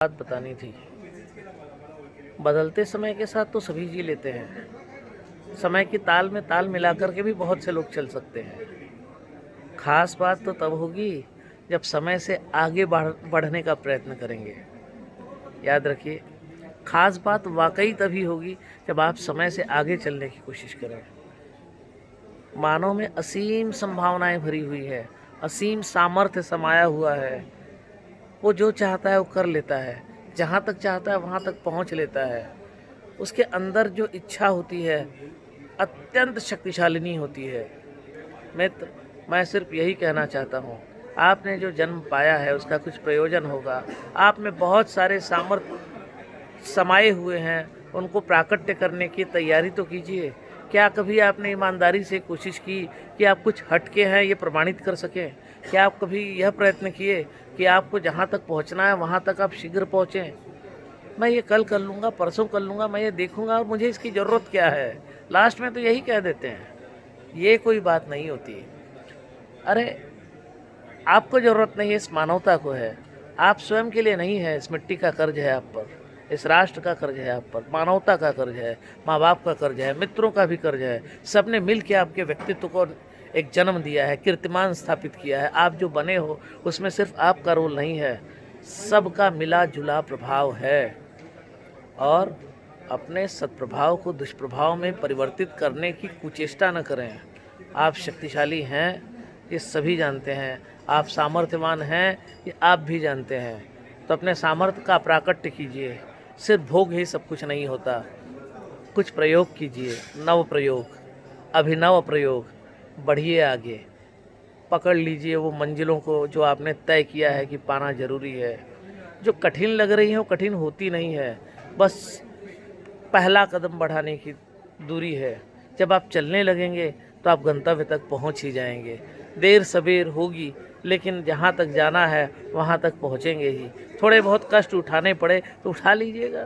बात बतानी थी। बदलते समय के साथ तो सभी जी लेते हैं। समय की ताल में ताल मिलाकर के भी बहुत से लोग चल सकते हैं। खास बात तो तब होगी जब समय से आगे बढ़ने का प्रयत्न करेंगे। याद रखिए, खास बात वाकई तभी होगी जब आप समय से आगे चलने की कोशिश करें। मानव में असीम संभावनाएं भरी हुई है, असीम सामर्थ्य समाया हुआ है। वो जो चाहता है वो कर लेता है, जहाँ तक चाहता है वहाँ तक पहुँच लेता है। उसके अंदर जो इच्छा होती है अत्यंत शक्तिशालिनी होती है। मित्र, मैं सिर्फ यही कहना चाहता हूँ, आपने जो जन्म पाया है उसका कुछ प्रयोजन होगा। आप में बहुत सारे सामर्थ्य समाये हुए हैं, उनको प्राकट्य करने की तैयारी तो कीजिए। क्या कभी आपने ईमानदारी से कोशिश की कि आप कुछ हटके हैं ये प्रमाणित कर सकें? क्या आप कभी यह प्रयत्न किए कि आपको जहाँ तक पहुँचना है वहाँ तक आप शीघ्र पहुँचें? मैं ये कल कर लूँगा, परसों कर लूँगा, मैं ये देखूँगा और मुझे इसकी ज़रूरत क्या है? लास्ट में तो यही कह देते हैं। ये कोई बात नहीं होती। अरे, आपको ज़रूरत नहीं है, इस मानवता को है। आप स्वयं के लिए नहीं है, इस मिट्टी का कर्ज है आप पर, इस राष्ट्र का कर्ज है आप पर, मानवता का कर्ज है, माँ बाप का कर्ज है, मित्रों का भी कर्ज है। सबने मिल के आपके व्यक्तित्व को एक जन्म दिया है, कीर्तिमान स्थापित किया है। आप जो बने हो उसमें सिर्फ आपका रोल नहीं है, सबका मिला जुला प्रभाव है। और अपने सत्प्रभाव को दुष्प्रभाव में परिवर्तित करने की कुचेष्टा न करें। आप शक्तिशाली हैं, ये सभी जानते हैं। आप सामर्थ्यवान हैं, ये आप भी जानते हैं। तो अपने सामर्थ्य का प्राकट्य कीजिए। सिर्फ भोग ही सब कुछ नहीं होता। कुछ प्रयोग कीजिए, नव प्रयोग, अभिनव प्रयोग, बढ़िए आगे। पकड़ लीजिए वो मंजिलों को जो आपने तय किया है कि पाना ज़रूरी है। जो कठिन लग रही है वो कठिन होती नहीं है, बस पहला कदम बढ़ाने की दूरी है। जब आप चलने लगेंगे तो आप गंतव्य तक पहुंच ही जाएंगे। देर सबेर होगी, लेकिन जहां तक जाना है वहां तक पहुंचेंगे ही। थोड़े बहुत कष्ट उठाने पड़े तो उठा लीजिएगा।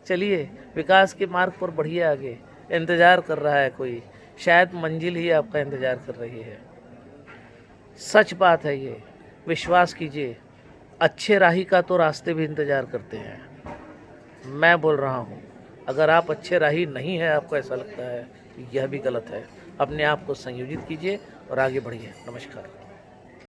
चलिए, विकास के मार्ग पर बढ़िए आगे। इंतज़ार कर रहा है कोई, शायद मंजिल ही आपका इंतज़ार कर रही है। सच बात है ये, विश्वास कीजिए। अच्छे राही का तो रास्ते भी इंतज़ार करते हैं। मैं बोल रहा हूँ, अगर आप अच्छे राही नहीं है, आपको ऐसा लगता है, तो यह भी गलत है। अपने आप को संयोजित कीजिए और आगे बढ़िए। नमस्कार।